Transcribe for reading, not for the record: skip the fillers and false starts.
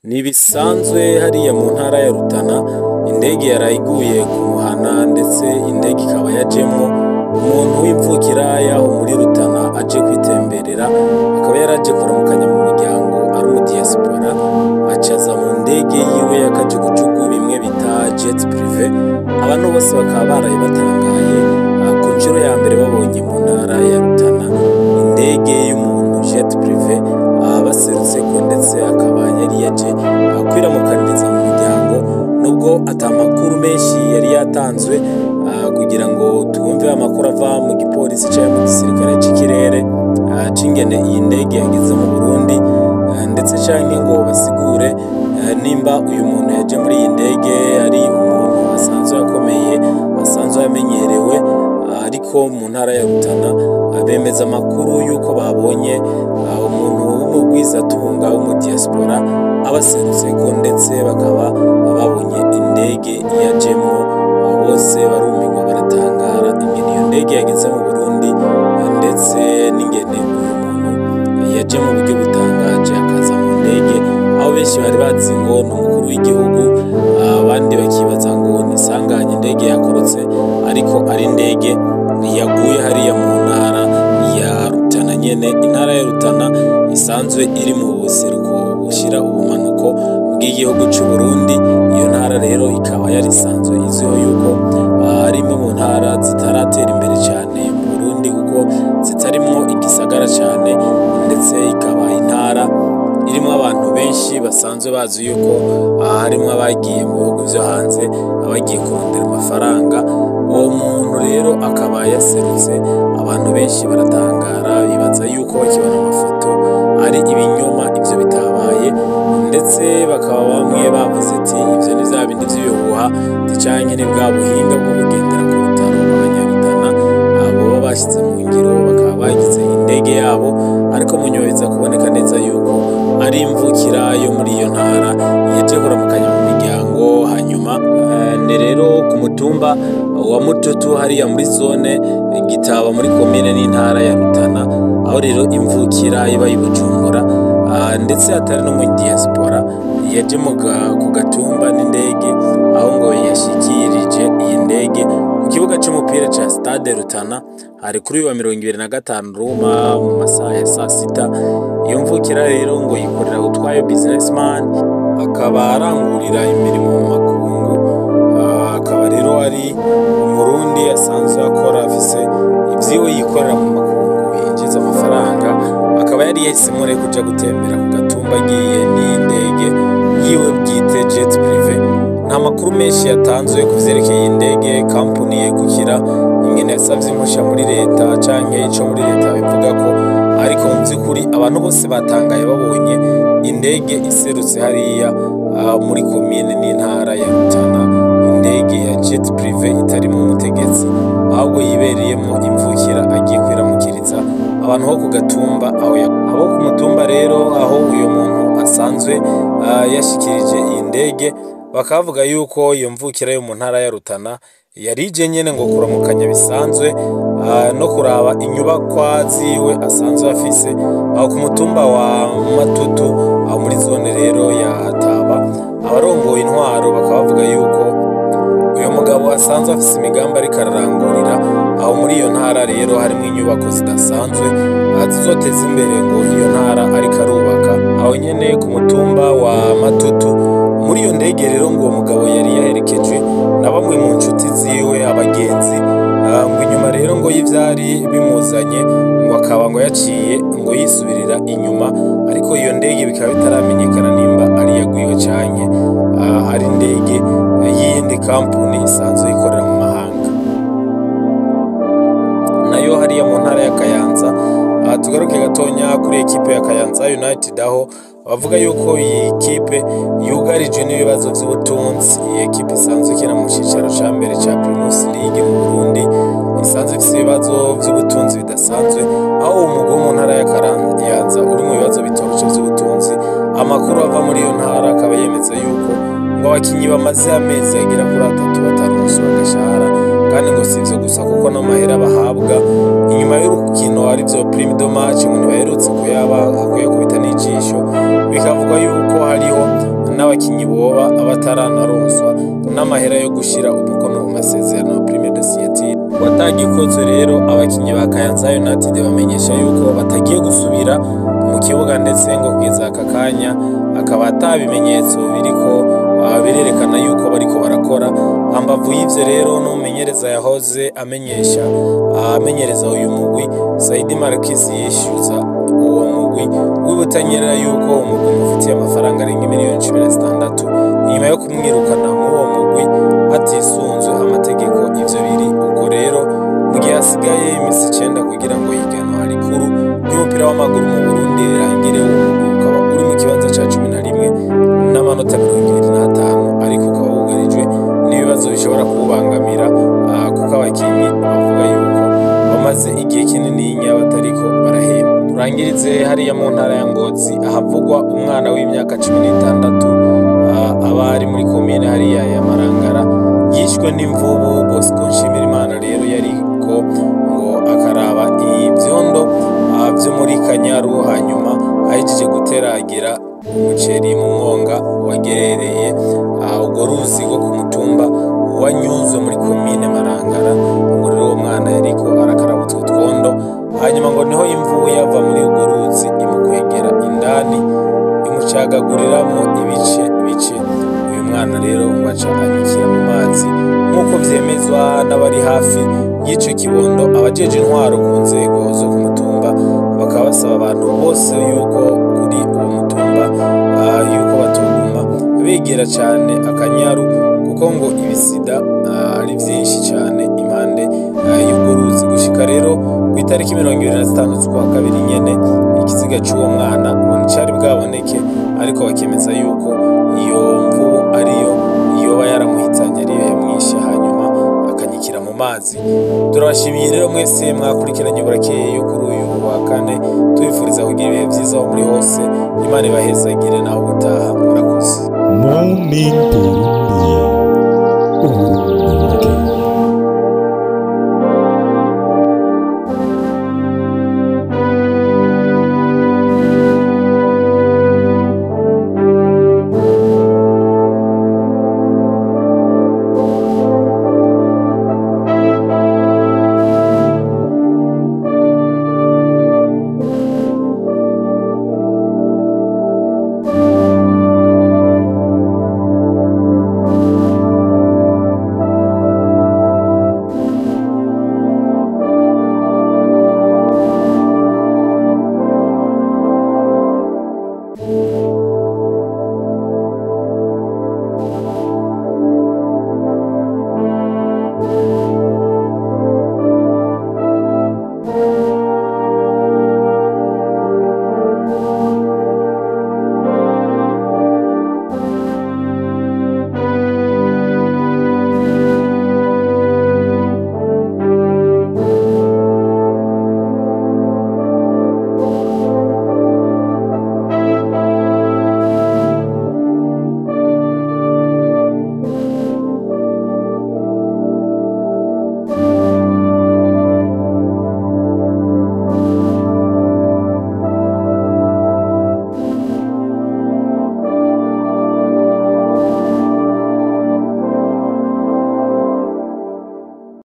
Ntibisanzwe hariya mu ntara ya Rutana indege yarayiguye ku muhana ndetse indege ikaba yajemwo umuntu w'imvukira yaho muri Rutana aje kwitemberera, akaba yaraje kuramukanya mu muryango ari umu diaspora, acaza mu ndege yiwe y'akajugujugu bimwe bita jet privé. Abantu bose bakaba baraye batangaye ku nshuro ya mbere babonye mu ntara ya Rutana indege y'umuntu jet privé baserutseko, ndetse akaba yari yaje kwiramukaniriza mu muryango, nubwo atamakuru menshi yari yatanzwe kugira ngo twumve amakuru ava mu gipolisi cyangwa mu gisirikare c'ikirere c'ingene iyi ndege yageze mu Burundi, ndetse canke ngo basigure nimba uyu muntu yaje muri iyi ndege ari umuntu asanzwe akomeye, asanzwe amenyerewe. Ariko mu ntara ya Rutana bemeza amakuru yuko babonye umuntu w'umugwizatunga w'umu diaspora abaserutseko, ndetse bakaba babonye indege yajemwo. Bose barumirwa baratangara ingene iyo ndege yageze mu Burundi, ndetse n'ingene uyu muntu yaje mu buryo butangaje akaza mu ndege, aho benshi bari bazi ngo ni umukuru w'igihugu, abandi bakibaza ngo ni isanganya indege yakorotse, ariko ari indege yaguye hariya mu ntara ya Rutana nyene. Intara ya Rutana isanzwe iri mu buseruko bushira ubumanuko bw'igihugu c'u Burundi. Iyo ntara rero ikaba yari isanzwe izwiho yuko ari imwe mu ntara zitaratera imbere cyane mu Burundi, kuko zitarimwo igisagara cyane, ndetse ikaba intara irimo abantu benshi basanzwe bazi yuko harimo abagiye mu bihugu vyo hanze, abagiye kurondera amafaranga. Uwo muntu rero akaba yaserutse, abantu benshi baratangara bibaza yuko bakibona amafoto ari ibinyoma, ivyo bitabaye, ndetse bakaba bamwe bavuze ati ivyo ni vya bindi vy'ibihuha canke ni bwa buhinga bwo kugendera ku rutaro abanyarutana abo bashize mu ngiro, bakaba bagize indege yabo, ariko munyobeza kuboneka neza yuko ari imvukira yo muri iyo ntara yaje kuramukanya mu miryango. Hanyuma ni rero ku mutumba wa Mututu hariya muri zone Gitaba muri komine n'intara ya Rutana, aho rero imvukira iba i Bujumbura, ndetse atari no mu diaspora yaje ku gatumba n'indege, aho ngo yashikirije iyi ndege ku kibuga c'umupira ca Stade Rutana hari kuri wa 25 Roma mu masaha ya saa sita. Iyo mvukira rero ngo yikorera utwayo businessman, akaba arangurira imirimo mu makungu, akaba rero ari umurundi asanzwe akora afise ivyiwe yikorera mu makungu yinjiza amafaranga. Akaba yari yahisemwo rero kuja gutembera ku gatumba agiye n'indege yiwe bwite jet privé. Nta makuru menshi yatanzwe ku vyerekeye indege, kampuni yegukira ingene yasavye impusha muri leta canke ico muri leta bivuga ko, ariko mu vy'ukuri abantu bose batangaye babonye indege iserutse hariya muri komine n'intara ya Rutana, indege ya jet privé itarimo umutegetsi, ahubwo yibereyemo imvukira agiye kwiramukiriza abantu ho ku gatumba. Abo ku mutumba rero aho uyu muntu asanzwe yashikirije iyi ndege, bakavuga yuko iyo mvukira yo mu ntara ya Rutana yarije nyene ngo kuramukanya bisanzwe, no kuraba inyubakwa ziwe asanzwe afise aho ku mutumba wa Matutu, aho muri zone rero ya Taba. Abarongoye intwaro bakaba bavuga yuko uyu mugabo asanzwe afise imigambi ariko ararangurira aho muri iyo ntara rero harimo inyubako zidasanzwe zizoteza imbere ngo iyo ntara ariko arubaka aho nyene ku mutumba wa Matutu. Muri iyo ndege rero ngo uwo mugabo yari yaherekejwe na bamwe mu nshuti ziwe, abagenzi, ngo inyuma rero ngo y'ivyari bimuzanye ngo akaba ngo yaciye ngo yisubirira inyuma, ariko iyo ndege bikaba bitaramenyekana nimba ari yaguye canke ari indege y'iyindi kampuni isanzwe ikorera mu mahanga. Nayo hariya mu ntara ya Kayanza, tugaruke gatonya kuri ekipe ya Kayanza United, aho bavuga yuko iyi kipe yugarijwe n'ibibazo vy'ubutunzi. Iyi ekipe isanzwe ikina mu cicaro ca mbere ca Primus League mu Burundi, isanzwe ifise ibibazo vy'ubutunzi bidasanzwe, aho umugwi wo mu ntara ya Kayanza uri mu bibazo bitoroshe vy'ubutunzi. Amakuru ava muri iyo ntara akaba yemeza yuko ngo abakinyi bamaze amezi agera kuri 3 bataronswa agashahara, kandi ngo sivyo gusa kuko n'amahera bahabwa inyuma y'urukino ari vyo prime de match ngo ntibaherutse kuyakubita n'ijisho. Bikavugwa yuko hariho n'abakinyi boba abataranaronswa n'amahera yo gushira umukono mu masezerano prime de signature. Watagikoze rero abakinyi ba Kayanza United bamenyesha yuko batagiye gusubira mu kibuga ndetse ngo kugeza aka kanya akaba atabimenyetso biriko birerekana yuko bariko barakora. Hambavu y'ivyo rero n'umumenyereza yahoze amenyereza uyu mugwi Saidi Marquis yishyuza uwo mugwi wibutanyerera yuko umugwi mufitiye amafaranga arenga miliyoni 16 inyuma yo kumwirukana mw'uwo mugwi hatisunzwe amategeko. Ivyo biri uko rero mu gihe hasigaye imisi 9 kugira ngo higanwa rikuru ry'umupira w'amaguru mu Burundi rirangire. Umugwi ukaba uri mu kibanza ca 11 n'amanota 25 ariko ukaba wugarijwe n'ibibazo bishobora kubangamira kuko abakinyi bavuga yuko bamaze igihe kinini batariko barahemba. Turangirize hariya mu ntara ya Ngozi ahavugwa umwana w'imyaka 16 abari muri komine hariya ya Marangara yishwe n'imvubu. Bosco Nshimirimana rero yariko ngo akaraba ibyondo byo muri Kanyaru, hanyuma ahejeje guteragira umuceri mu mwonga wagerereye urwo ruzi rwo ku mutumba wa Nyuzo muri komine Marangara. ngo rero uwo mwana yariko arakaraba utwo twondo, hanyuma ngo niho imvubu yava muri urwo ruzi imukwegera indani imucagaguriramo ibice. Uyu mwana rero ngo aca anyikira mu mazi nk'uko vyemezwa n'abari hafi y'ico kibondo. Abajeje intwaro ku nzego zo ku mutumba bakaba basaba abantu bose yuko kuri uwo mutumba yuko batuguma begera cane Akanyaru kuko ngo ibisida ari vyinshi cane impande y'urwo ruzi. Gushika rero ku itariki 25 z'ukwa kabiri nyene ikiziga c'uwo mwana ngo nicari bwaboneke, ariko bakemeza yuko iyo mvubu ariyo yoba yaramuhitanye, ariyo yamwishe hanyuma akanyikira mu mazi. Turabashimiye rero mwese mwakurikiranye burakeye yo kuri uyu wa kane, tubifuriza kugira ibihe vyiza aho muri hose. Imana ibahezagire naho